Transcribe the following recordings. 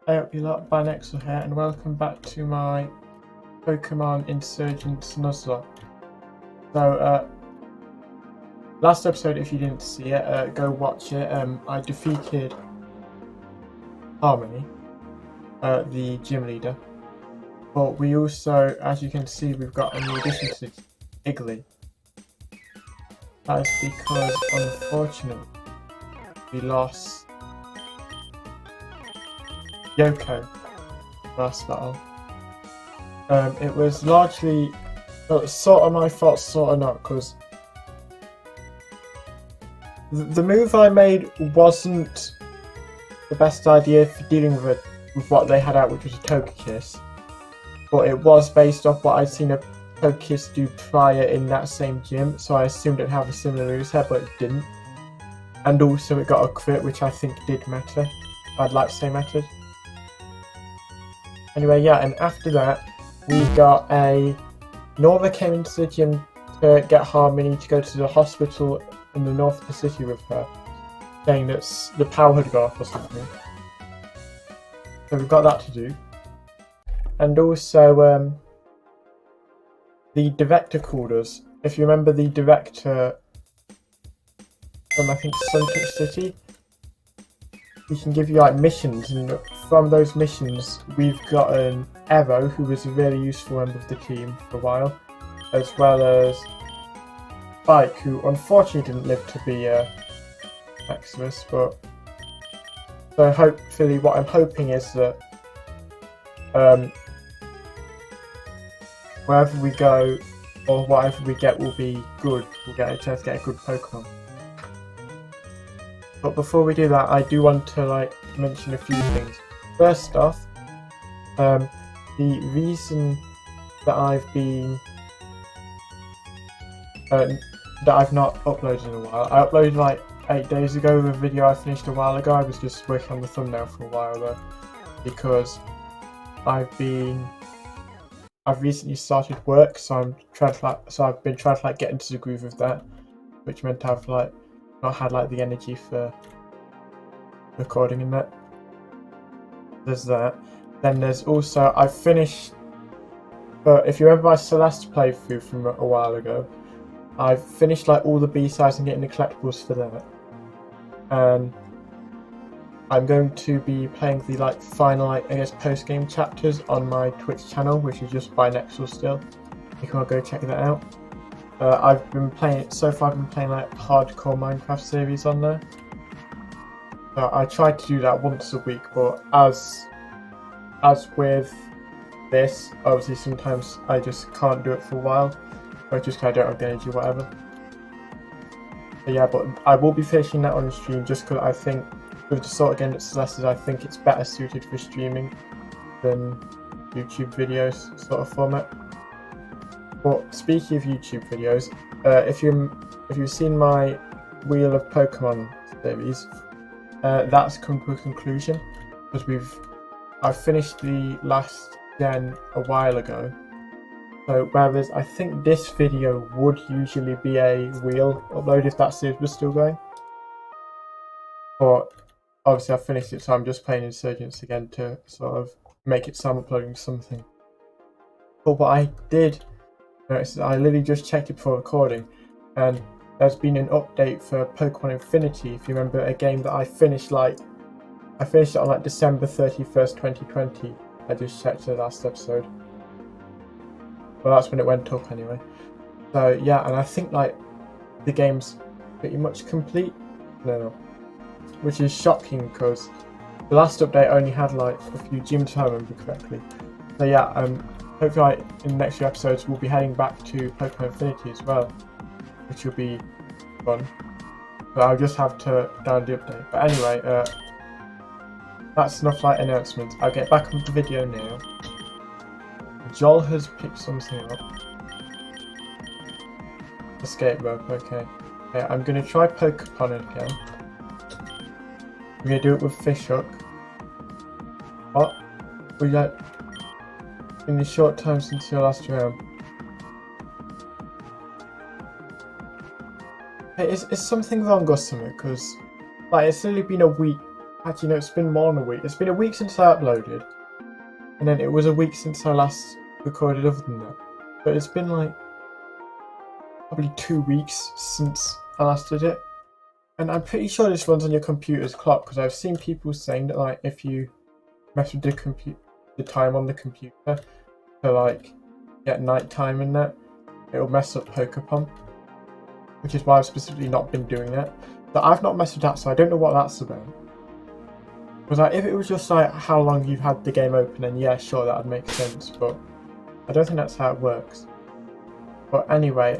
Hey up you lot, Banexel here, and welcome back to my Pokemon Insurgence Nuzlocke. So, last episode, if you didn't see it, go watch it. I defeated Harmony, the gym leader. But we also, as you can see, we've got a new addition to Iggly. That is because, unfortunately, we lost Yoko last battle. It was largely sort of my fault, sort of not, because the move I made wasn't the best idea for dealing with what they had out, which was a Togekiss. But it was based off what I'd seen a Pokerus do prior in that same gym, so I assumed it'd have a similar moveset, but it didn't. And also it got a crit, which I think did matter. I'd like to say mattered. Anyway, yeah, and after that, we got Nora came into the gym to get Harmony to go to the hospital in the north of the city with her, saying that the power had gone off or something. So we've got that to do. And also, the director called us. If you remember the director from, I think, Sunset City, he can give you like missions, and from those missions we've gotten Arrow, who was a really useful member of the team for a while, as well as Spike, who unfortunately didn't live to be Maximus. But so hopefully, what I'm hoping is that wherever we go or whatever we get will be good. We'll get a chance to get a good Pokemon. But before we do that, I do want to mention a few things. First off, the reason that I've not uploaded in a while. I uploaded like 8 days ago a video I finished a while ago. I was just working on the thumbnail for a while though, because I've recently started work, so I've been trying to get into the groove of that, which meant I've not had the energy for recording and that. There's that. Then there's also I've finished. But if you remember my Celeste playthrough from a while ago, I've finished all the B-sides and getting the collectibles for that. And I'm going to be playing the final I guess post-game chapters on my Twitch channel, which is just by Nexel still. You can all go check that out. I've been playing it so far. I've been playing hardcore Minecraft series on there. I tried to do that once a week, but as with this, obviously sometimes I just can't do it for a while, or just I don't have the energy, or whatever. But yeah, but I will be finishing that on the stream just because I think with the sort of game that Celeste is, I think it's better suited for streaming than YouTube videos sort of format. But speaking of YouTube videos, if you've seen my Wheel of Pokemon series, that's come to a conclusion because I've finished the last gen a while ago. So whereas I think this video would usually be a wheel upload if that series was still going, but obviously I've finished it, so I'm just playing Insurgence again to sort of make it so I'm uploading something. But what I did notice is I literally just checked it before recording, and there's been an update for Pokemon Infinity. If you remember, a game that I finished it on December 31st, 2020. I just checked the last episode. Well, that's when it went up anyway. So yeah, and I think the game's pretty much complete. No. Which is shocking because the last update only had a few gyms, if I remember correctly. So yeah, hopefully in the next few episodes we'll be heading back to Pokemon Infinity as well, which will be fun. But I'll just have to download the update. But anyway, that's enough announcements. I'll get back on the video now. Joel has picked something up. Escape rope, okay. I'm going to try Pokemon again. I'm going to do it with Fishhook. What? In the short time since your last round. Hey, is something wrong or something? Because it's only been a week Actually, no, it's been more than a week. It's been a week since I uploaded. And then it was a week since I last recorded other than that. But it's been like probably 2 weeks since I last did it. And I'm pretty sure this runs on your computer's clock because I've seen people saying that like if you mess with the time on the computer to like get night time in that, it'll mess up Pokemon. Which is why I've specifically not been doing that. But I've not messed with that, so I don't know what that's about. Because like, if it was just like how long you've had the game open, then yeah, sure, that would make sense. But I don't think that's how it works. But anyway,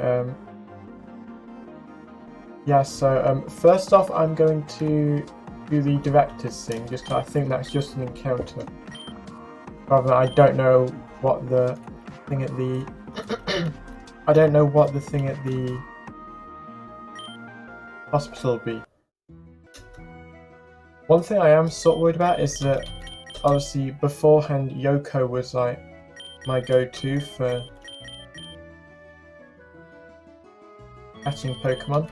yeah. So first off, I'm going to do the director's thing, just because I think that's just an encounter. Rather than I don't know what the thing at the I don't know what the thing at the hospital will be. One thing I am sort of worried about is that obviously beforehand Yoko was like my go-to for catching Pokemon.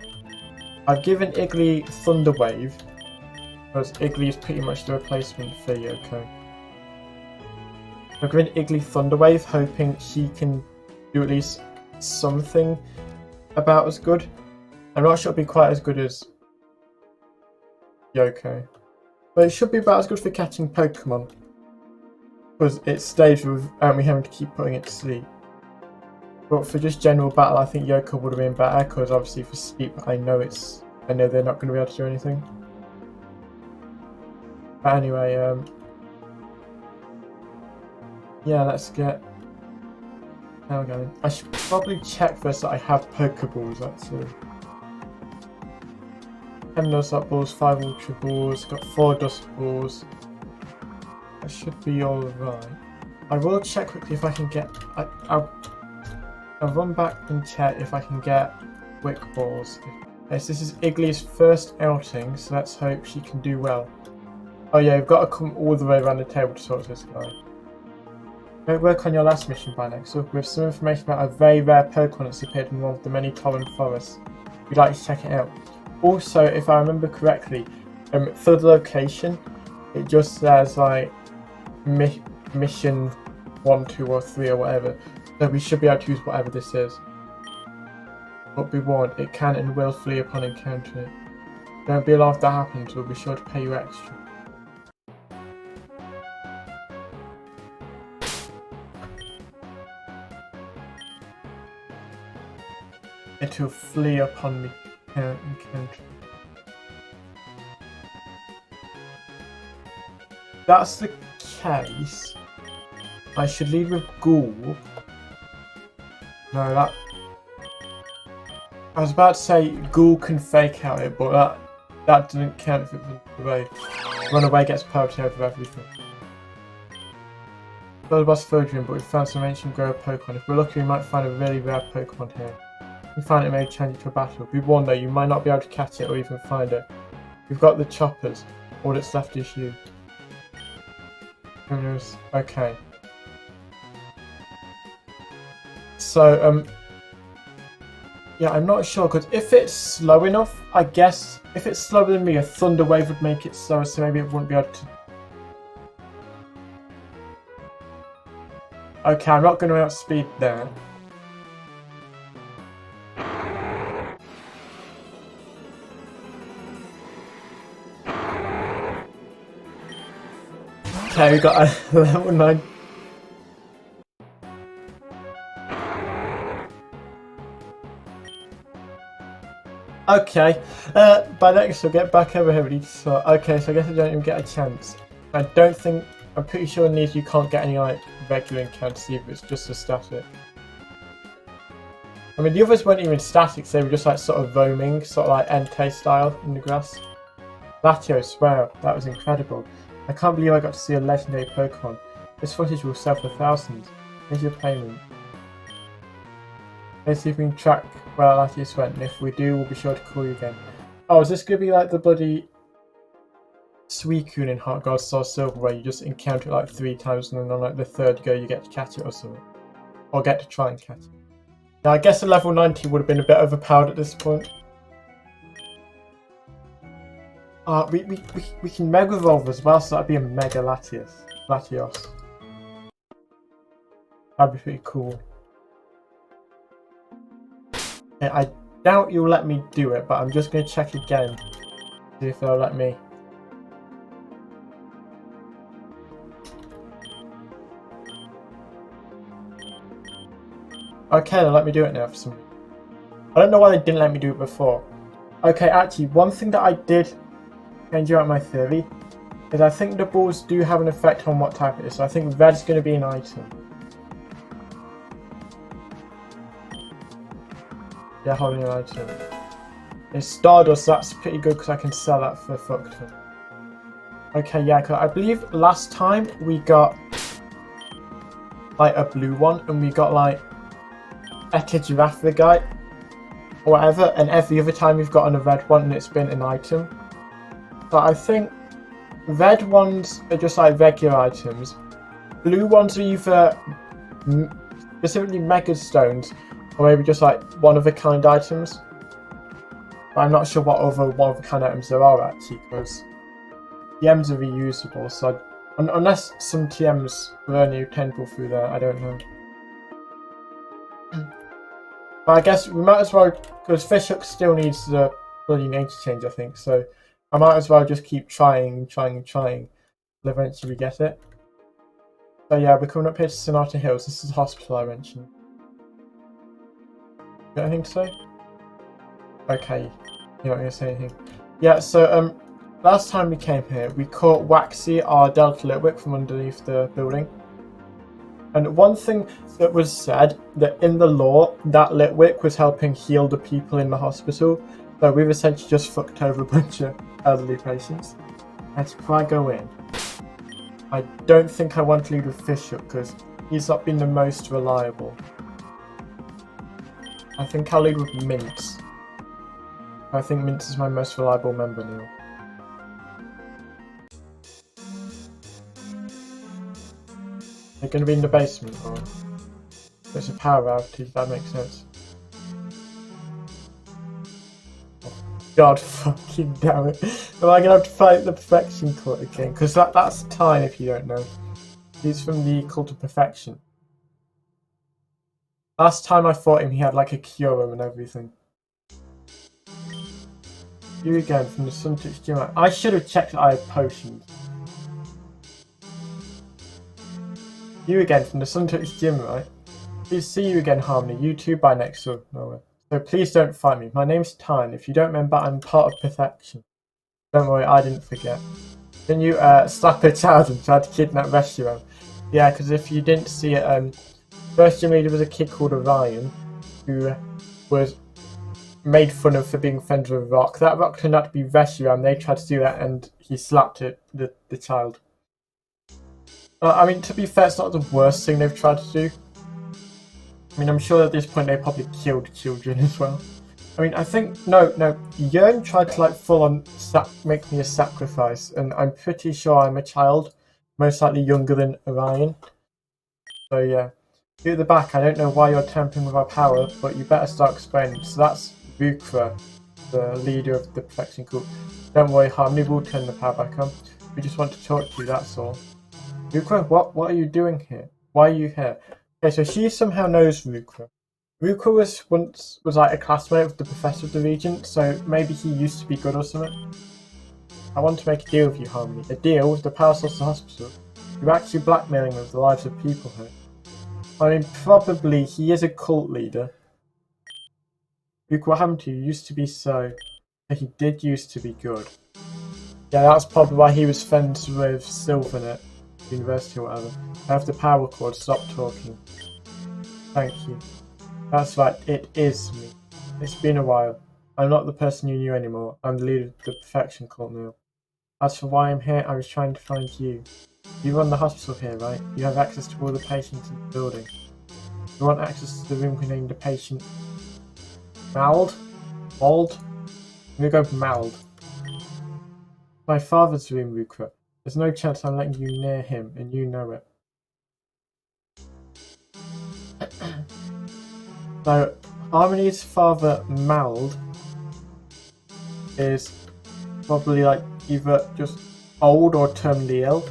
I've given Iggly Thunder Wave because Iggly is pretty much the replacement for Yoko. I've given Iggly Thunder Wave hoping she can do at least something about as good. I'm not sure it'll be quite as good as Yoko. But it should be about as good for catching Pokemon. Because it stays without me having to keep putting it to sleep. But for just general battle, I think Yoko would have been better, because obviously for sleep, I know they're not going to be able to do anything. But anyway, yeah, let's get... Now we're going. I should probably check first that I have Pokeballs, actually. 10 Nuzlocke balls, 5 Ultra balls, got 4 Dust balls. That should be alright. I will check quickly if I can get... I'll run back and check if I can get Wick balls. Okay, so this is Iggly's first outing, so let's hope she can do well. Oh yeah, you've got to come all the way around the table to talk to this guy. Don't work on your last mission by next up with some information about a very rare Pokemon that's appeared in one of the many Torrent forests. You'd like to check it out. Also, if I remember correctly, for the location, it just says like mission 1, 2 or 3 or whatever. So we should be able to use whatever this is. But be warned, it can and will flee upon encountering it. Don't be alarmed if that happens, we'll be sure to pay you extra. It will flee upon the encounter. If that's the case, I should lead with Ghoul. No, that... I was about to say Ghoul can fake out it, but that didn't count if it runs away. Run away gets priority over everything. Not the boss Fodrian, but we found some ancient grower Pokemon. If we're lucky, we might find a really rare Pokemon here. If we find it, maybe change it to a battle. Be warned though, you might not be able to catch it or even find it. We've got the choppers. All that's left is you. Okay. So, yeah, I'm not sure, because if it's slow enough, I guess, if it's slower than me, a Thunder Wave would make it slower, so maybe it wouldn't be able to... Okay, I'm not going to outspeed there. Okay, we got a level 9. Okay, by next we'll get back over here. Okay, so I guess I don't even get a chance. I don't think... I'm pretty sure in these you can't get any like regular encounters either, it's just a static. I mean, the others weren't even statics, they were just like sort of roaming, sort of like Entei style in the grass. Latios, wow, that was incredible. I can't believe I got to see a legendary Pokemon. This footage will sell for thousands. Here's your payment. Let's see if we can track where Latios went, and if we do, we'll be sure to call you again. Oh, is this going to be like the bloody Suicune in Heart Gold Soul Silver, where you just encounter it like 3 times and then on like the 3rd go you get to catch it or something? Or get to try and catch it. Now I guess a level 90 would have been a bit overpowered at this point. We can Mega Evolve as well, so that'd be a Mega Latios. That'd be pretty cool. Yeah, I doubt you'll let me do it, but I'm just going to check again. See if they'll let me. Okay, they'll let me do it now for some reason. I don't know why they didn't let me do it before. Okay, actually, one thing that I did change out my theory is I think the balls do have an effect on what type it is. So I think red's going to be an item. Yeah, holding an item. It's Stardust, that's pretty good because I can sell that for fuck ton. Okay, yeah, cause I believe last time we got like a blue one and we got like Eka Giraffragite or whatever, and every other time we've gotten a red one and it's been an item. But I think red ones are just like regular items. Blue ones are either specifically Mega Stones or maybe just like one-of-a-kind items. But I'm not sure what other one-of-a-kind items there are actually, because TMs are reusable, so unless some TMs learn new tentacle through there, I don't know. But I guess we might as well, because Fishhook still needs the bloody name change, I think, so I might as well just keep trying until eventually we get it. So yeah, we're coming up here to Sonata Hills. This is the hospital I mentioned. Got anything to say? Okay, you're not going to say anything. Yeah, so last time we came here, we caught Waxy, our Delta Litwick, from underneath the building. And one thing that was said, that in the lore, that Litwick was helping heal the people in the hospital. So we've essentially just fucked over a bunch of elderly patients. And before I go in, I don't think I want to lead with Fishhook because he's not been the most reliable. I think I'll lead with Mince. I think Mince is my most reliable member now. They're going to be in the basement, or there's a power outage, that makes sense. Oh, God fucking damn it. Am I going to have to fight the Perfection Cult again? Because that's Tyne, if you don't know. He's from the Cult of Perfection. Last time I fought him, he had like a cure and everything. You again from the Suntouch Gym. I should have checked that I had potions. You again from the Suntouch Gym, right? Please see you again, Harmony. You too by next door. No. So please don't fight me. My name's Tyne. If you don't remember, I'm part of Perfection. Don't worry, I didn't forget. Then you slap a child and try to kidnap Reshiram. Yeah, because if you didn't see it, first gym leader was a kid called Orion, who was made fun of for being friends with Rock. That Rock turned out to be Reshiram. They tried to do that and he slapped the child. I mean, to be fair, it's not the worst thing they've tried to do. I mean, I'm sure at this point they probably killed children as well. I mean, I think, no, Yearn tried to like full on make me a sacrifice, and I'm pretty sure I'm a child, most likely younger than Orion. So yeah. You at the back, I don't know why you're tampering with our power, but you better start explaining. So that's Vukra, the leader of the Perfection Cult. Don't worry, Harmony will turn the power back on. We just want to talk to you, that's all. Vukra, what are you doing here? Why are you here? Okay, so she somehow knows Vukra. Vukra was like a classmate of the Professor of the Regent, so maybe he used to be good or something. I want to make a deal with you, Harmony. A deal with the power source of the hospital. You're actually blackmailing with the lives of people here. I mean, probably he is a cult leader. Luke, what happened to you? You used to be so... He did used to be good. Yeah, that's probably why he was friends with Sylvanet, university or whatever. I have the power cord, stop talking. Thank you. That's right, it is me. It's been a while. I'm not the person you knew anymore. I'm the leader of the Perfection Cult now. As for why I'm here, I was trying to find you. You run the hospital here, right? You have access to all the patients in the building. You want access to the room containing the patient... Mald? Mald? I'm gonna go Mald. My father's room, Vukra. There's no chance I'm letting you near him, and you know it. So, Harmony's father, Mald, is probably like either just old or terminally ill.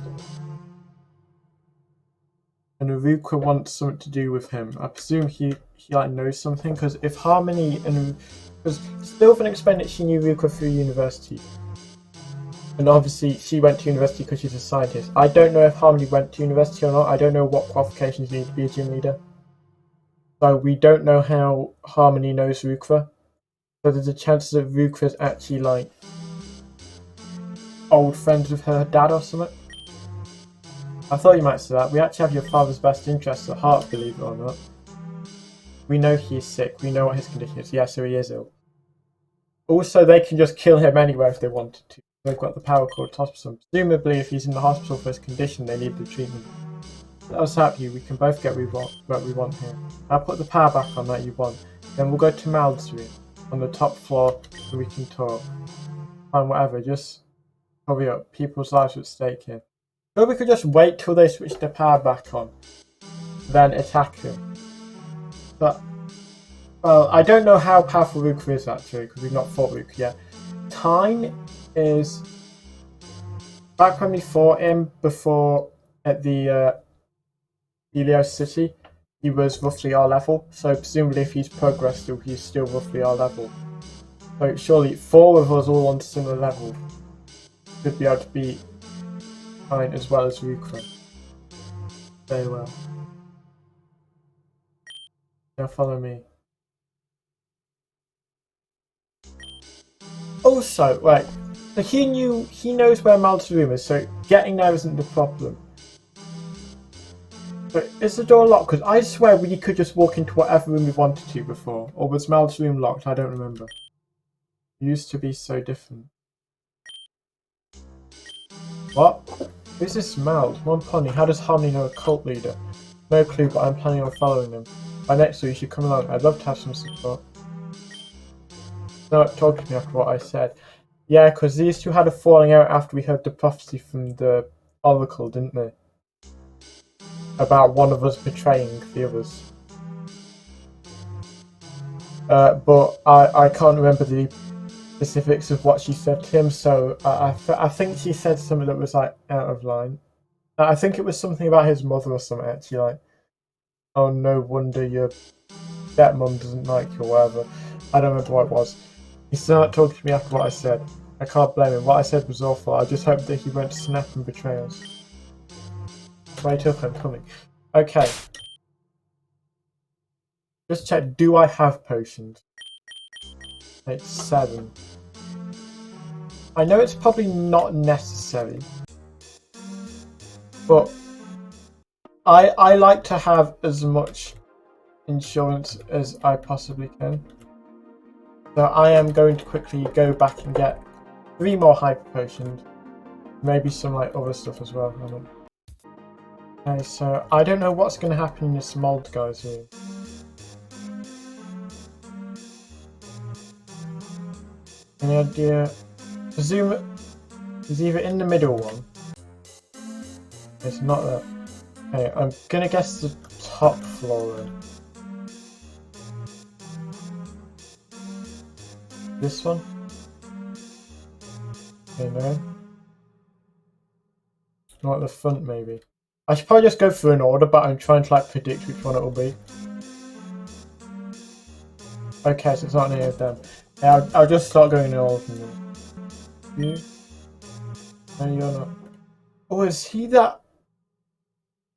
And Iruka wants something to do with him. I presume he like knows something, because if Harmony and because Sylvan explained that she knew Iruka through university, and obviously she went to university because she's a scientist. I don't know if Harmony went to university or not. I don't know what qualifications you need to be a gym leader. So we don't know how Harmony knows Iruka. So there's a chance that Iruka's actually like old friends with her dad or something. I thought you might say that. We actually have your father's best interests at heart, believe it or not. We know he is sick. We know what his condition is. Yeah, so he is ill. Also, they can just kill him anywhere if they wanted to. They've got the power called hospital. Presumably, if he's in the hospital for his condition, they need the treatment. Let us help you. We can both get what we want here. I'll put the power back on that you want. Then we'll go to Mal's room on the top floor so we can talk. Fine, whatever. Just hurry up. People's lives are at stake here. Or we could just wait till they switch the power back on, then attack him. But, well, I don't know how powerful Ruka is actually, because we've not fought Ruka yet. Tyne is, back when we fought him before at the Helios City, he was roughly our level, so presumably if he's progressed, he's still roughly our level. So surely 4 of us all on similar level should be able to beat Tyne as well as Ruka. Very well. Now follow me. Also, right, so he knows where Mal's room is, so getting there isn't the problem. But is the door locked? Because I swear we could just walk into whatever room we wanted to before. Or was Mal's room locked? I don't remember. It used to be so different. What? Who's this Mal? One pony. How does Harmony know a cult leader? No clue, but I'm planning on following them. By next week you should come along. I'd love to have some support. No, talk to me after what I said. Yeah, because these two had a falling out after we heard the prophecy from the Oracle, didn't they? About one of us betraying the others. But I can't remember the specifics of what she said to him, so I think she said something that was like out of line. I think it was something about his mother or something, actually, like, oh, no wonder your stepmom doesn't like you or whatever. I don't remember what it was. He still not talking to me after what I said. I can't blame him. What I said was awful. I just hope that he won't snap and betray us. Wait up, I'm coming. Okay. Just check, do I have potions? It's 7. I know it's probably not necessary, but I like to have as much insurance as I possibly can. So I am going to quickly go back and get 3 more hyper potions. Maybe some like other stuff as well. Okay, so I don't know what's going to happen in this mold guy's room. Any idea? Presume it's either in the middle one. It's not that. Okay, I'm gonna guess the top floor then. This one? Okay, no. Not at the front, maybe. I should probably just go through an order, but I'm trying to like predict which one it will be. Okay, so it's not any of them. Yeah, I'll just start going in all of them. You? No, you're not. Oh, is he that?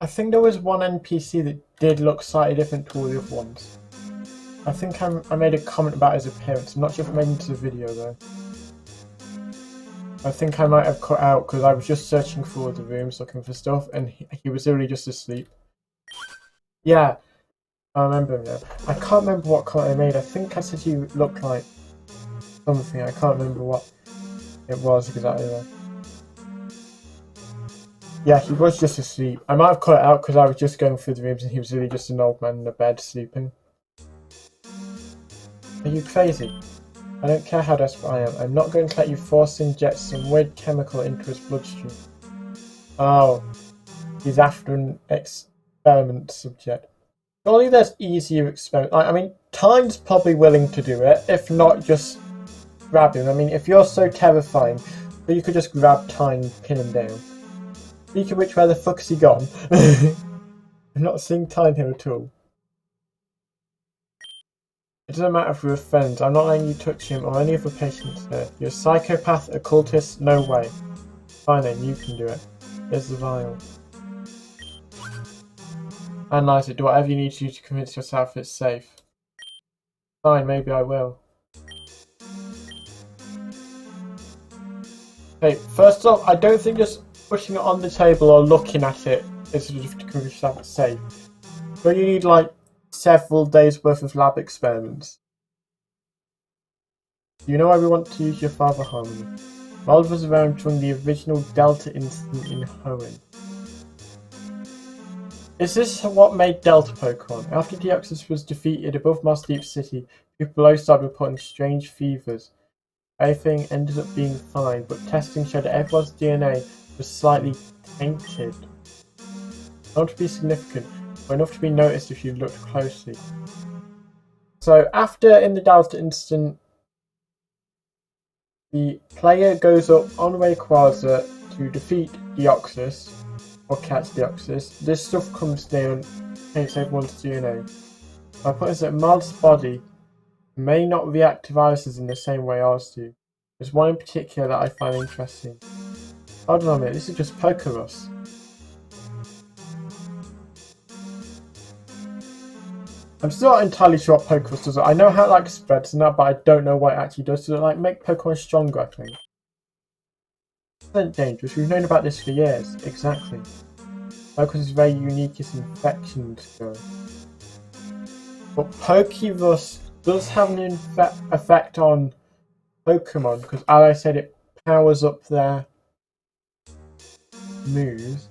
I think there was one NPC that did look slightly different to all the other ones. I think I made a comment about his appearance. I'm not sure if I made it into the video though. I think I might have cut out because I was just searching for the rooms looking for stuff and he was literally just asleep. Yeah, I remember him now. I can't remember what comment I made. I think I said he looked like something. I can't remember what it was exactly though. Yeah, he was just asleep. I might have cut it out because I was just going through the rooms and he was really just an old man in a bed sleeping. Are you crazy? I don't care how desperate I am. I'm not going to let you force inject some weird chemical into his bloodstream. Oh, he's after an experiment subject. Surely there's easier experiments. I mean, Tyne's probably willing to do it. If not, just grab him. I mean, if you're so terrifying, So you could just grab Tyne and pin him down. Speaking of which, where the fuck has he gone? I'm not seeing Tyne here at all. It doesn't matter if we're friends. I'm not letting you touch him or any other patients here. You're a psychopath, occultist, no way. Fine then, you can do it. Here's the vial. Analyze it. Do whatever you need to do to convince yourself it's safe. Fine, maybe I will. Okay, first off, I don't think just pushing it on the table or looking at it is enough to convince yourself it's safe. But you need like several days worth of lab experiments. Do you know why we want to use your father, Harmony? Mild was around during the original Delta incident in Hoenn. Is this what made Delta Pokemon? After Deoxys was defeated above Moss Deep City, people below started reporting strange fevers. Everything ended up being fine, but testing showed that everyone's DNA was slightly tainted. Not to be significant, but enough to be noticed if you looked closely. So after in the Delta incident, the player goes up on Rayquaza to defeat Deoxys, or catch Deoxys. This stuff comes down, taints everyone's DNA. My point is that Mild's body may not react to viruses in the same way ours do. There's one in particular that I find interesting. Hold on a minute, this is just Pokerus. I'm still not entirely sure what Pokerus does. I know how it like spreads and that, but I don't know what it actually does. Does it like make Pokemon stronger, I think? It's dangerous. We've known about this for years. Exactly. Pokerus is very unique as infections go. But Pokerus does have an effect on Pokemon, because as I said, it powers up their moves.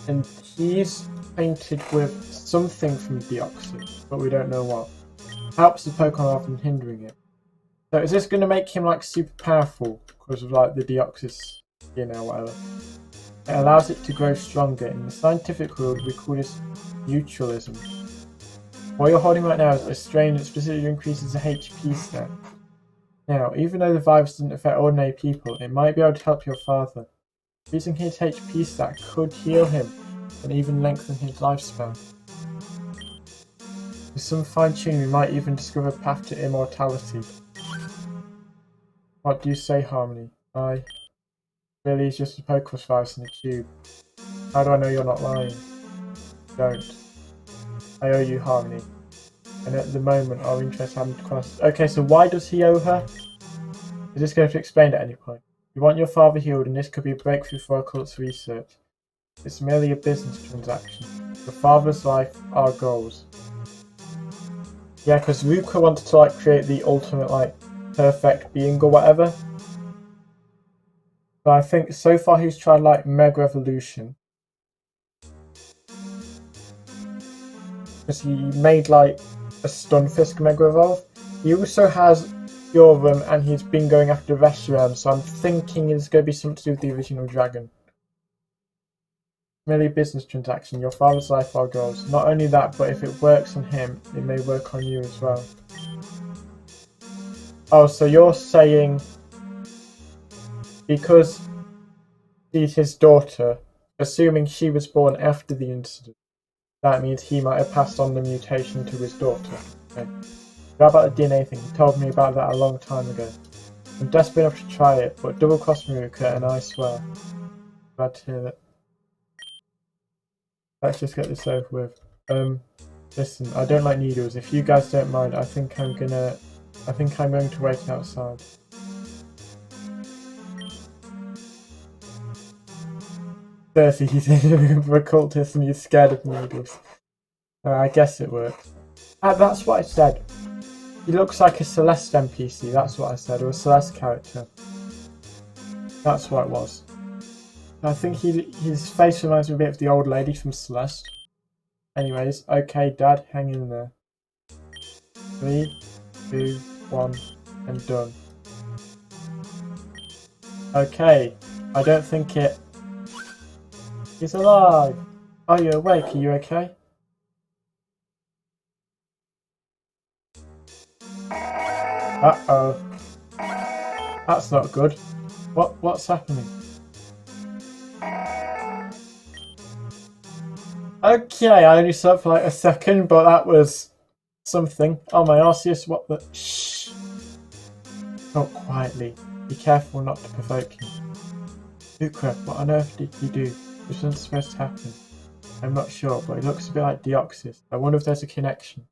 And he's painted with something from Deoxys, but we don't know what. Helps the Pokemon rather than hindering it. So is this going to make him like super powerful because of like the Deoxys, you know, whatever? It allows it to grow stronger. In the scientific world, we call this mutualism. What you're holding right now is a strain that specifically increases the HP stat. Now, even though the virus doesn't affect ordinary people, it might be able to help your father. Using his HP stat could heal him and even lengthen his lifespan. With some fine-tuning, we might even discover a path to immortality. What do you say, Harmony? Really is just a Pokerus virus in a tube. How do I know you're not lying? Don't. I owe you, Harmony. And at the moment, our interests haven't crossed. Okay, so why does he owe her? Is this going to explain at any point? You want your father healed, and this could be a breakthrough for our cult's research. It's merely a business transaction. Your father's life, our goals. Yeah, because Ruka wanted to like create the ultimate like perfect being or whatever. But I think so far he's tried like Mega Evolution. Because he made like a Stunfisk Mega Evolve. He also has Yoram and he's been going after Reshiram, so I'm thinking it's going to be something to do with the original dragon. Merely a business transaction. Your father's life, our goals. Not only that, but if it works on him, it may work on you as well. Oh, so you're saying because she's his daughter, assuming she was born after the incident, that means he might have passed on the mutation to his daughter. Okay. How about the DNA thing? He told me about that a long time ago. I'm desperate enough to try it, but double cross Maruka and I swear. Glad to hear that. Let's just get this over with. Listen, I don't like needles. If you guys don't mind, I think I'm going to wait outside. Cersei, he's a occultist and he's scared of needles. I guess it works. That's what I said. He looks like a Celeste NPC, that's what I said, or a Celeste character. That's what it was. I think his face reminds me a bit of the old lady from Celeste. Anyways, okay, Dad, hang in there. 3, 2, 1, and done. Okay, I don't think it... He's alive! Are you awake? Are you okay? Uh-oh. That's not good. What's happening? Okay, I only slept for like a second, but that was something. Oh my Arceus, what the... Shh! Talk quietly. Be careful not to provoke him. Ukra, what on earth did you do? This wasn't supposed to happen. I'm not sure, but it looks a bit like Deoxys. I wonder if there's a connection.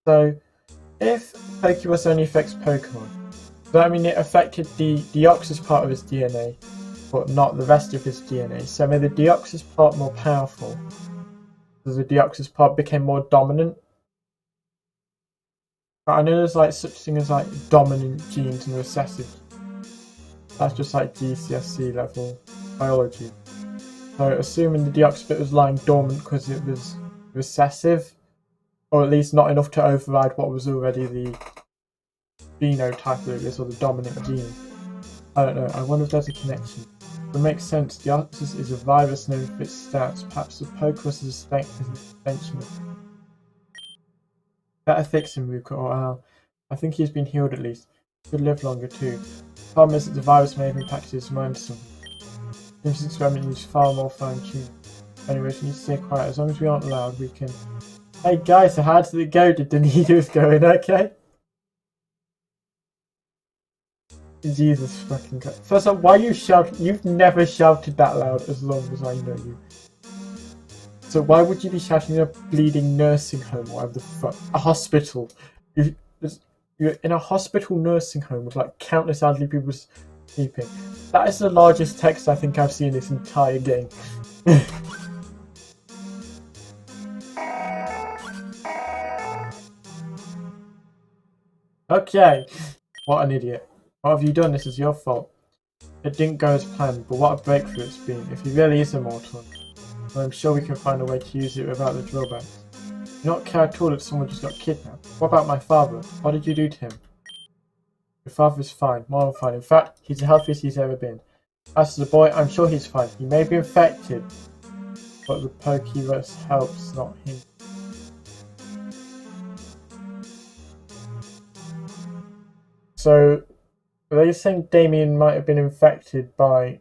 So, if Pokerus only affects Pokemon, does that mean it affected the Deoxys part of his DNA, but not the rest of his DNA? So made the Deoxys part more powerful, so the Deoxys part became more dominant? But I know there's like such thing as like dominant genes and recessive. That's just like GCSE level biology. So assuming the Deoxys bit was lying dormant because it was recessive, or at least not enough to override what was already the phenotype of this or the dominant gene. I don't know, I wonder if there's a connection. It makes sense, Deoxys is a virus known for its stats, perhaps the Pokerus is an extension of it. Better fix him, Ruka, or Al. I think he's been healed at least. He could live longer too. The problem is that the virus may have impacted his mind some. This experiment is far more fine-tuned. Anyways, we need to stay quiet. As long as we aren't loud, we can... Hey guys, so how did it go? Did the needles go in okay? Jesus fucking Christ. First of all, why are you shouting? You've never shouted that loud as long as I know you. So why would you be shouting in a bleeding nursing home or whatever the fuck? A hospital. You're in a hospital nursing home with like countless elderly people sleeping. That is the largest text I think I've seen this entire game. Okay. What an idiot. What have you done? This is your fault. It didn't go as planned, but what a breakthrough it's been. If he really is immortal, well, I'm sure we can find a way to use it without the drawbacks. You not care at all that someone just got kidnapped. What about my father? What did you do to him? Your father is fine, more than fine. In fact, he's the healthiest he's ever been. As for the boy, I'm sure he's fine. He may be infected, but the Pokerus helps, not him. So, are they saying Damien might have been infected by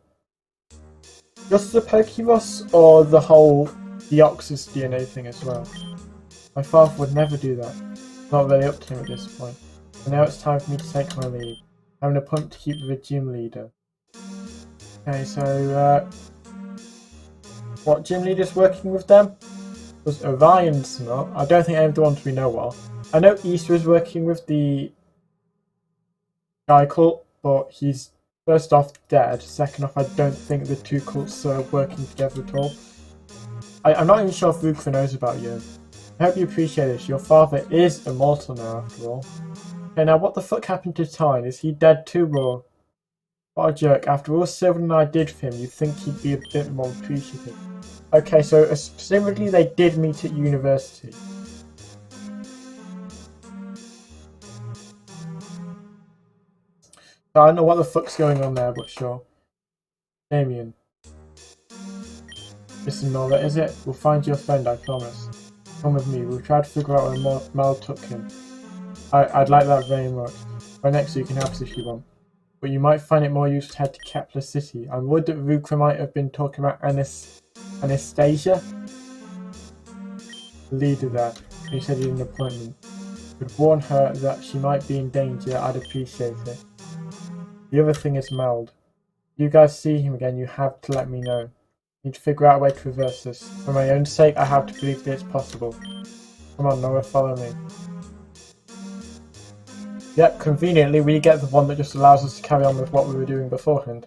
just the Pokerus or the whole Deoxys DNA thing as well? My father would never do that. Not really up to him at this point. And now it's time for me to take my leave. I'm an appointment to keep with the gym leader. Okay, so what gym leader's working with them? Was Orion's not? I don't think any of the ones we know of. I know Easter is working with the guy cult, but he's first off dead. Second off, I don't think the two cults are working together at all. I'm not even sure if Ruka knows about you. I hope you appreciate this. Your father is immortal now, after all. Okay, now what the fuck happened to Tyne? Is he dead too, or... What a jerk. After all Sylvan and I did for him, you'd think he'd be a bit more appreciative. Okay, so specifically they did meet at university. I don't know what the fuck's going on there, but sure. Damien. Listen, Nora, is it? We'll find your friend, I promise. Come with me, we'll try to figure out where Mal took him. I'd like that very much. By next week you can help us if you want. But you might find it more useful to head to Kepler City. I'm worried that Ruka might have been talking about Anastasia? The leader there. He said he had an appointment. Could warn her that she might be in danger, I'd appreciate it. The other thing is Meld. If you guys see him again, you have to let me know. Need to figure out a way to reverse this. For my own sake, I have to believe that it's possible. Come on, Nora, follow me. Yep, conveniently, we get the one that just allows us to carry on with what we were doing beforehand.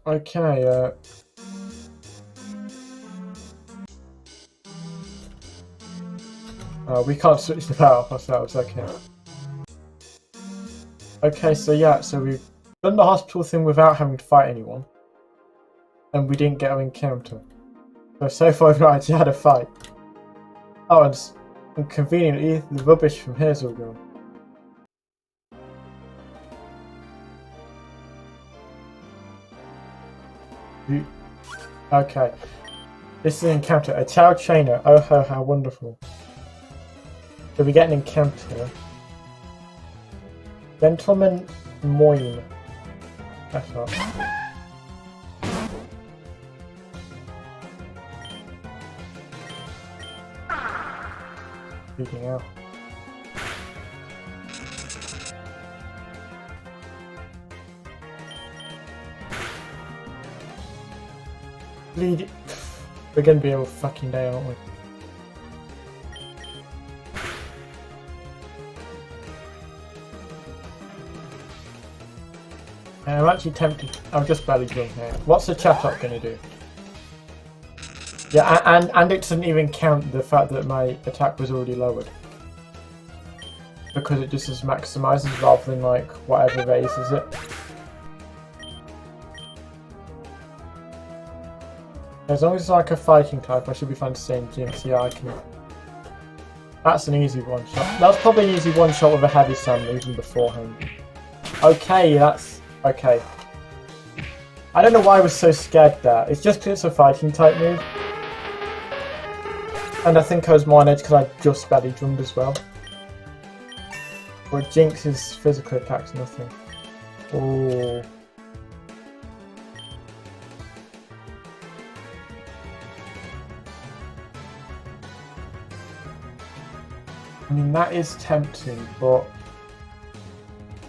Okay, we can't switch the power off ourselves, okay. Okay, so yeah, so we've done the hospital thing without having to fight anyone. And we didn't get an encounter. So far we've not actually had a fight. Oh, and conveniently, the rubbish from here's all gone. Okay. This is an encounter. A child trainer. Oh, how wonderful. So we get an encounter. Gentleman Moyne. That's not. Freaking out. Bleed. We're gonna be all fucking day, aren't we? I'm actually tempted. I'm just barely drunk now. What's the chat up gonna do? Yeah, and it doesn't even count the fact that my attack was already lowered. Because it just is maximizes rather than like whatever raises it. As long as it's like a fighting type, I should be fine to stay in Jinx. Yeah, I can. That's an easy one shot. That's probably an easy one shot with a heavy sand even beforehand. Okay, that's okay. I don't know why I was so scared there. It's just because it's a fighting type move. And I think I was more on edge because I just barely drummed as well. But Jinx's physical attack's nothing. Oh. I mean, that is tempting, but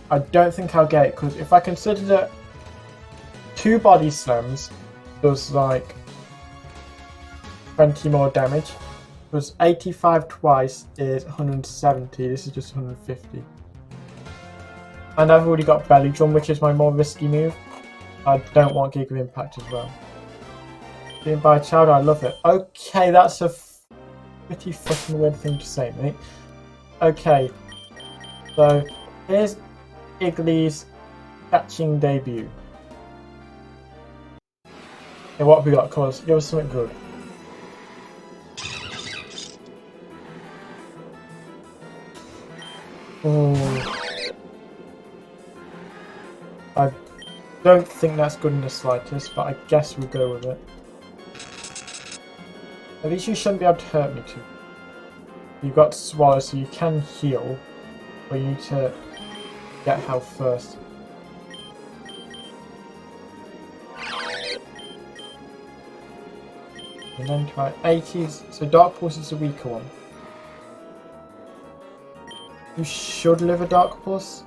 I don't think I'll get it, because if I consider that 2 body slams does like 20 more damage, because 85 twice is 170, this is just 150. And I've already got belly drum, which is my more risky move. I don't want Gig of Impact as well. Being by a child, I love it. Okay, that's a pretty fucking weird thing to say, mate. Okay, so here's Iggly's catching debut. Okay, what have we got? Cause give us something good. Oh, I don't think that's good in the slightest, but I guess we'll go with it. At least you shouldn't be able to hurt me too. You've got to swallow, so you can heal, but you need to get health first. And then try 80s. So Dark Pulse is a weaker one. You should live a Dark Pulse.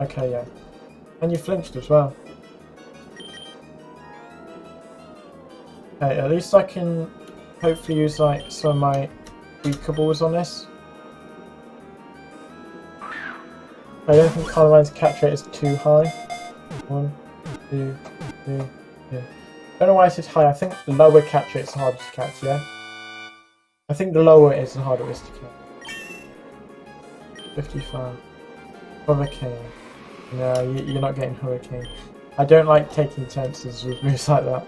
Okay, yeah. And you flinched as well. Okay, at least I can hopefully use like some of my weaker balls on this. I don't think Carnivine's catch rate is too high. 1, 2, 3, 4. I don't know why it is high. I think the lower catch rate is the hardest to catch, yeah? I think the lower it is, the harder it is to catch. 55. Hurricane. No, you're not getting Hurricane. I don't like taking chances with moves like that.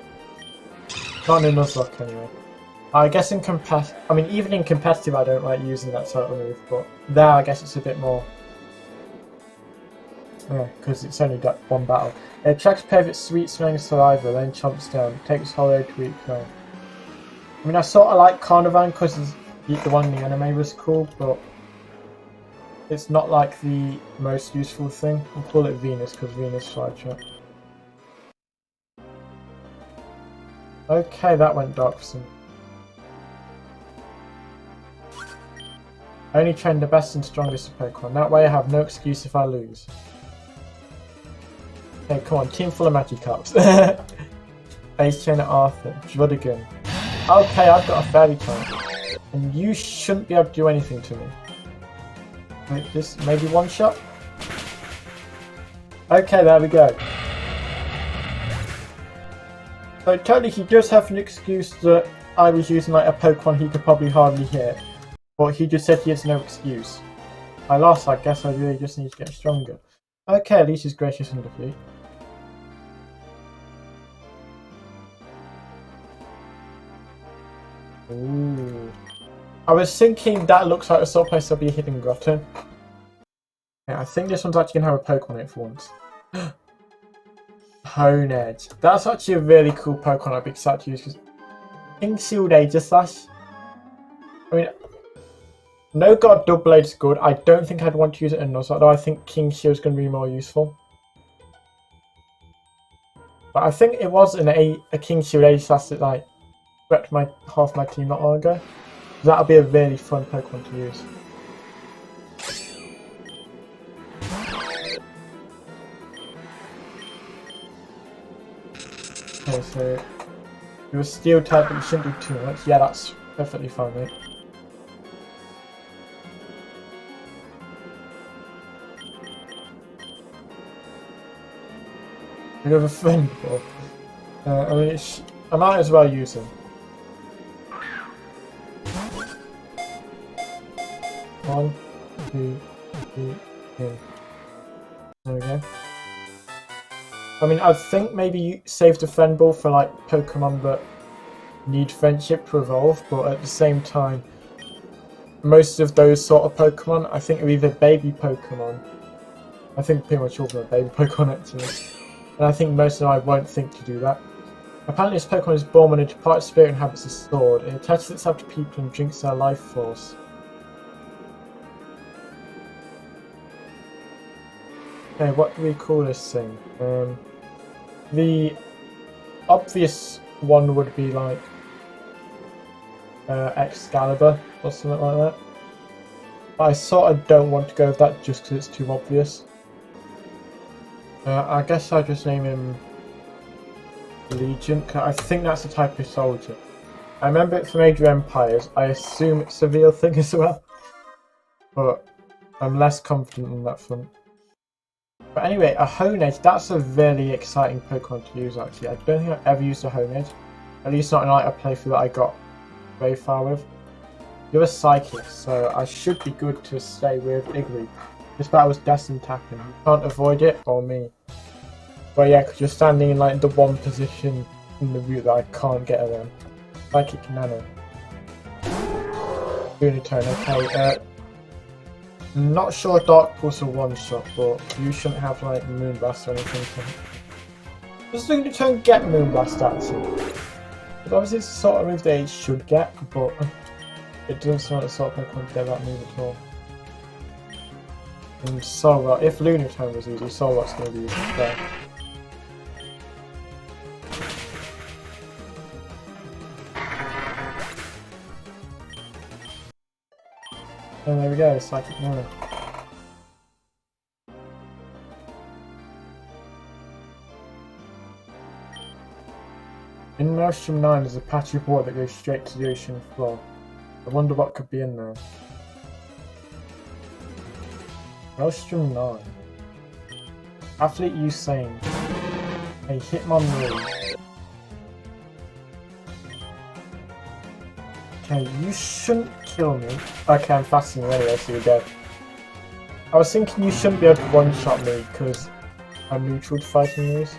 Not in a Nuzlocke anyway. I guess in even in competitive I don't like using that sort of move, but there I guess it's a bit more. Yeah, because it's only got one battle. It attracts Pivot's sweet smelling saliva, then chomps down. Takes holiday to eat crown. I mean, I sort of like Carnivine because the one in the anime was cool, but it's not like the most useful thing. I'll call it Venus because Venus slide shot. Okay, that went dark for some. I only train the best and strongest of Pokemon. That way I have no excuse if I lose. Okay, come on, team full of Magikarps. Ace Trainer Arthur, Druddigan. Okay, I've got a Fairy type. And you shouldn't be able to do anything to me. Wait, this maybe one shot? Okay, there we go. So totally he does have an excuse that I was using like a Pokemon he could probably hardly hit. But he just said he has no excuse. I lost, I guess I really just need to get stronger. Okay, at least he's gracious in defeat. Ooh. I was thinking that looks like a sort of place there'll be a hidden grotto. Yeah, I think this one's actually going to have a Pokemon in it for once. Honedge. That's actually a really cool Pokemon I'd be excited to use because King Shield Aegis Slash. I mean, No God Double Blade is good. I don't think I'd want to use it in Nuzlocke, though I think King Shield is going to be more useful. But I think it was a King Shield Ace last that like wrecked half my team not long ago. That'll be a really fun Pokemon to use. Okay, so you're a Steel type, but you shouldn't do too much. Yeah, that's perfectly fine, mate. You have a friend ball. I mean, I might as well use him. One, two, three, in. There we go. I mean, I think maybe you save the friend ball for like Pokemon that need friendship to evolve, but at the same time, most of those sort of Pokemon, I think, are either baby Pokemon. I think pretty much all of them are baby Pokemon actually. And I think most of them I won't think to do that. Apparently this Pokemon is born when it departs spirit and habits a sword. It attaches itself to people and drinks their life force. Okay, what do we call this thing? The obvious one would be like Excalibur or something like that. But I sort of don't want to go with that just because it's too obvious. I guess I'll just name him Legion, because I think that's the type of soldier. I remember it from Age of Empires. I assume it's a real thing as well. But I'm less confident on that front. But anyway, a Honedge, that's a very exciting Pokemon to use actually. I don't think I've ever used a Honedge. At least not in like a playthrough that I got very far with. You're a Psychic, so I should be good to stay with Igloo. This battle was destined to happen. You can't avoid it, or me. Well yeah, because you're standing in like the one position in the route that I can't get around. Psychic Nano. Lunatone, okay. Not sure Dark Pulse will one-shot, but you shouldn't have like Moonblast or anything. Does Lunatone get Moonblast actually? But obviously it's the sort of move that it should get, but it doesn't sound like the sort of Pokemon to get that move at all. And Solrock, if Lunatone was easy, Solrock's going to be easy to play. And there we go, Psychic Nano. In Maelstrom 9 there's a patch of water that goes straight to the ocean floor. I wonder what could be in there. Maelstrom 9. Athlete Usain. A Hitmonlee. Okay, you shouldn't kill me. Okay, I'm fasting you anyway, so you're dead. I was thinking you shouldn't be able to one-shot me because I'm neutral to fighting moves.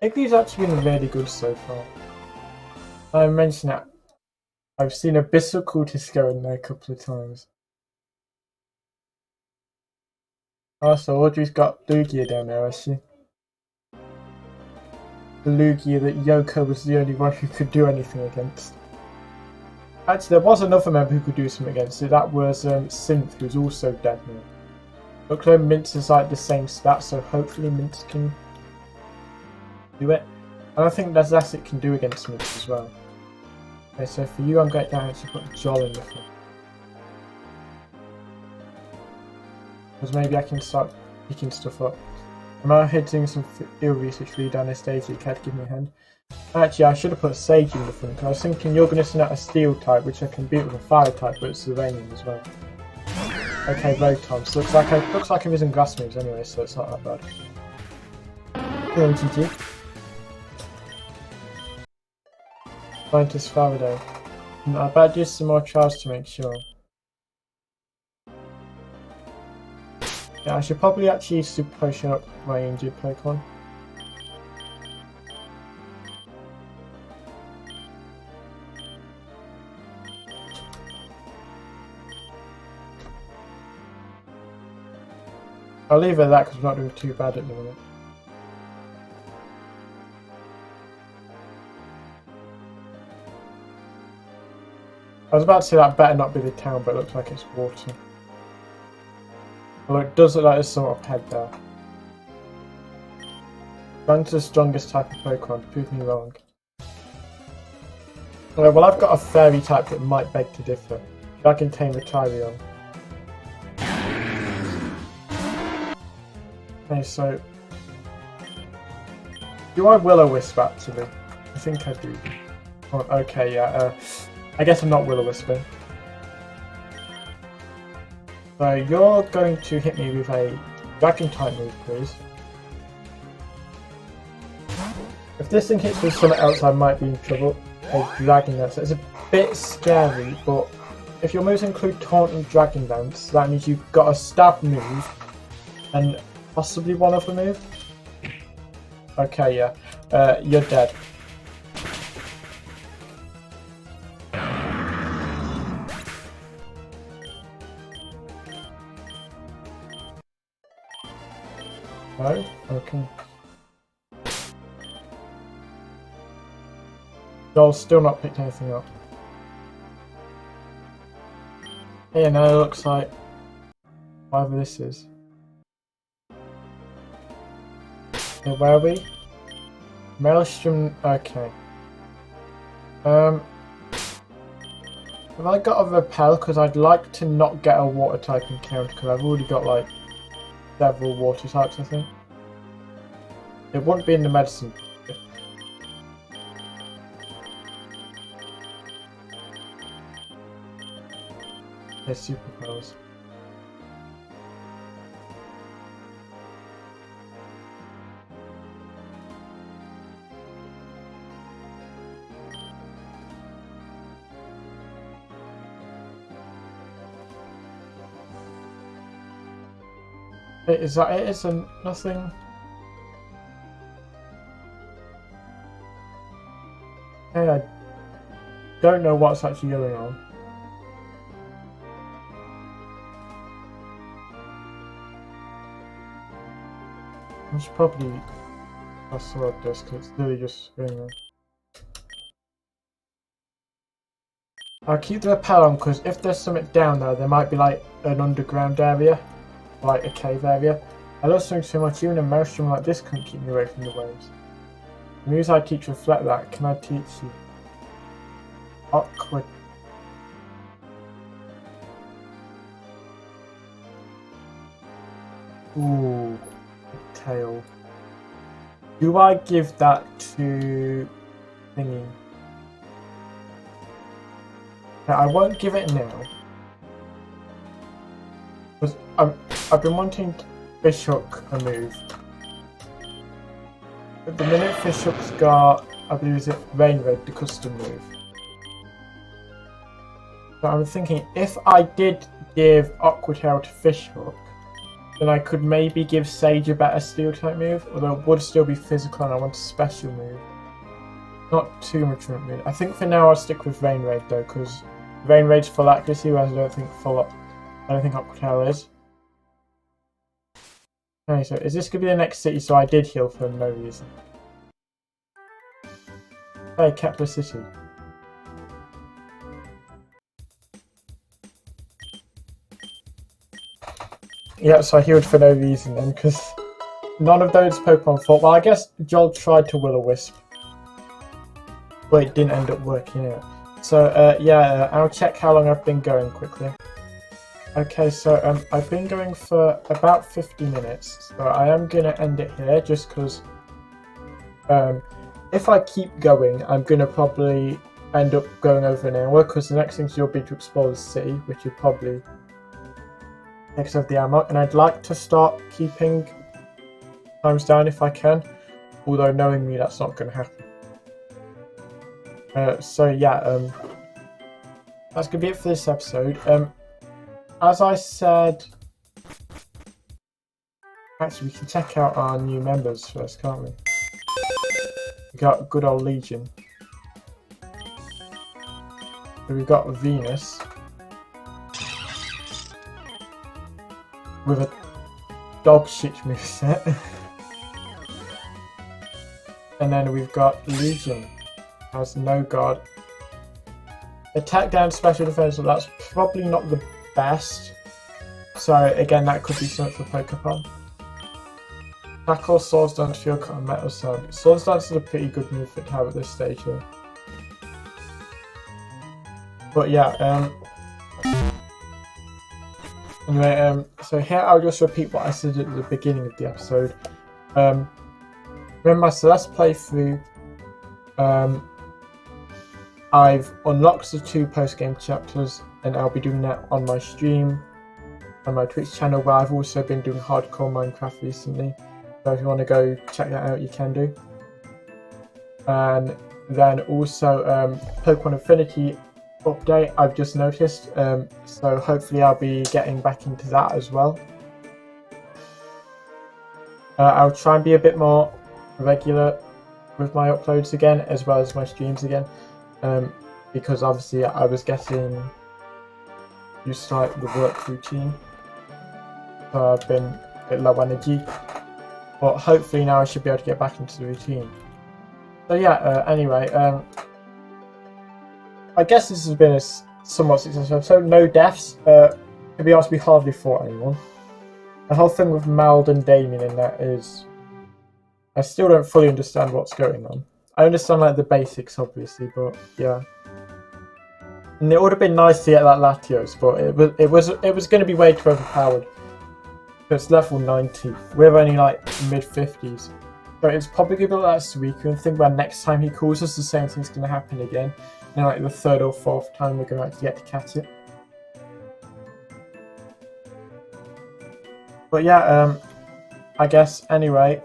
Igloo's actually been really good so far. I mentioned that I've seen Abyssal Cultist go in there a couple of times. Oh, so Audrey's got Lugia down there, has she? The Lugia that Yoko was the only one who could do anything against. Actually, there was another member who could do something against it. That was Synth, who's also dead now. Looks like Mince is like the same stats, so hopefully Mince can do it. And I think there's less it can do against Mince as well. Okay, so for you, I'm going to actually put Jol in the front. Because maybe I can start picking stuff up. I'm out here doing some field research for you down this stage, so you can't give me a hand. Actually, I should have put Sage in the front, because I was thinking you're going to send out a Steel type, which I can beat with a Fire type, but it's Surveying as well. Okay, Rotom. So looks like I'm using Grass moves anyway, so it's not that bad. Come on, GG. Scientist Faraday. I better do some more trials to make sure. Yeah, I should probably actually super potion up my injured Pokemon. I'll leave it at that because I'm not doing too bad at the minute. I was about to say that better not be the town, but it looks like it's water. Although it does look like there's some up ahead there. Dragon's the strongest type of Pokemon, prove me wrong. Well, I've got a fairy type that might beg to differ. I can tame the Tyrion. Okay, so... Do I Will-O-Wisp actually? I think I do. Oh, okay, yeah. I guess I'm not Will-O-Wisping. So you're going to hit me with a Dragon type move, please. If this thing hits with something else, I might be in trouble. A Dragon Dance. It's a bit scary, but if your moves include Taunt and Dragon Dance, that means you've got a stab move and possibly one other move. Okay, yeah. You're dead. No? Okay. Joel's still not picked anything up. Yeah, now it looks like whatever this is. Yeah, where are we? Maelstrom. Okay. Have I got a repel? Because I'd like to not get a water type encounter because I've already got like several water types, I think. It wouldn't be in the medicine. Their superpowers. Is that it? Is there nothing? Hey, I don't know what's actually going on. I should probably password this because it's literally just going on. I'll keep the repel on because if there's something down there might be like an underground area, like a cave area. I love swimming so much, even a maelstrom like this couldn't keep me away from the waves. The moves I teach reflect that. Can I teach you? Awkward. Ooh. Tail. Do I give that to thingy? No, I won't give it now. Because I've been wanting Fishhook a move. But the minute Fishhook's got, I believe it's Rain Red, the custom move. So I'm thinking if I did give Aqua Tail to Fishhook, then I could maybe give Sage a better steel type move, although it would still be physical and I want a special move. Not too much of a move. I think for now I'll stick with Rain Raid though, because Rain Raid's full accuracy, whereas I don't think Aqua Tail is. Okay, so is this going to be the next city? So I did heal for no reason. Hey, Kepler City. Yeah, so I healed for no reason then, because none of those Pokemon fought. Well, I guess Joel tried to Will-O-Wisp, but it didn't end up working out. So, yeah, I'll check how long I've been going quickly. Okay, so I've been going for about 50 minutes, so I am going to end it here, just because if I keep going, I'm going to probably end up going over an hour, because the next thing will be to explore the city, which would probably next of the hour mark, and I'd like to start keeping times down if I can, although knowing me that's not going to happen. So yeah, that's going to be it for this episode. As I said, actually we can check out our new members first, can't we? We got good old Legion. So we've got Venus. With a dog shit moveset. And then we've got Legion. Has no guard. Attack down, special defense, well, that's probably not the best. So again, that could be something for Pokemon. Tackle, Swords Dance, Field Cut, and Metal Sub. Swords Dance is a pretty good move for it to have at this stage though. But yeah, anyway, so here I'll just repeat what I said at the beginning of the episode. Remember my Celeste playthrough, I've unlocked the 2 post-game chapters, and I'll be doing that on my stream, on my Twitch channel, where I've also been doing hardcore Minecraft recently. So if you want to go check that out, you can do. And then also Pokemon Affinity update I've just noticed, so hopefully I'll be getting back into that as well. I'll try and be a bit more regular with my uploads again, as well as my streams again, because obviously I was getting used to like the work routine, so I've been a bit low energy, but hopefully now I should be able to get back into the routine. So yeah, anyway, I guess this has been a somewhat successful episode. No deaths. To be honest, we hardly fought anyone. The whole thing with Mald and Damien in that is, I still don't fully understand what's going on. I understand like the basics, obviously, but yeah. And it would have been nice to get that Latios, but it was going to be way too overpowered. It's level 90. We're only like mid 50s. So it's probably going to be like Suicune, and think about next time he calls us, the same thing's going to happen again. And like the 3rd or 4th time we're going to actually get to catch it. But yeah, I guess anyway,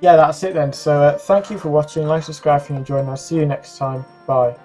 yeah, that's it then. So thank you for watching. Like, subscribe if you enjoyed, and I'll see you next time. Bye.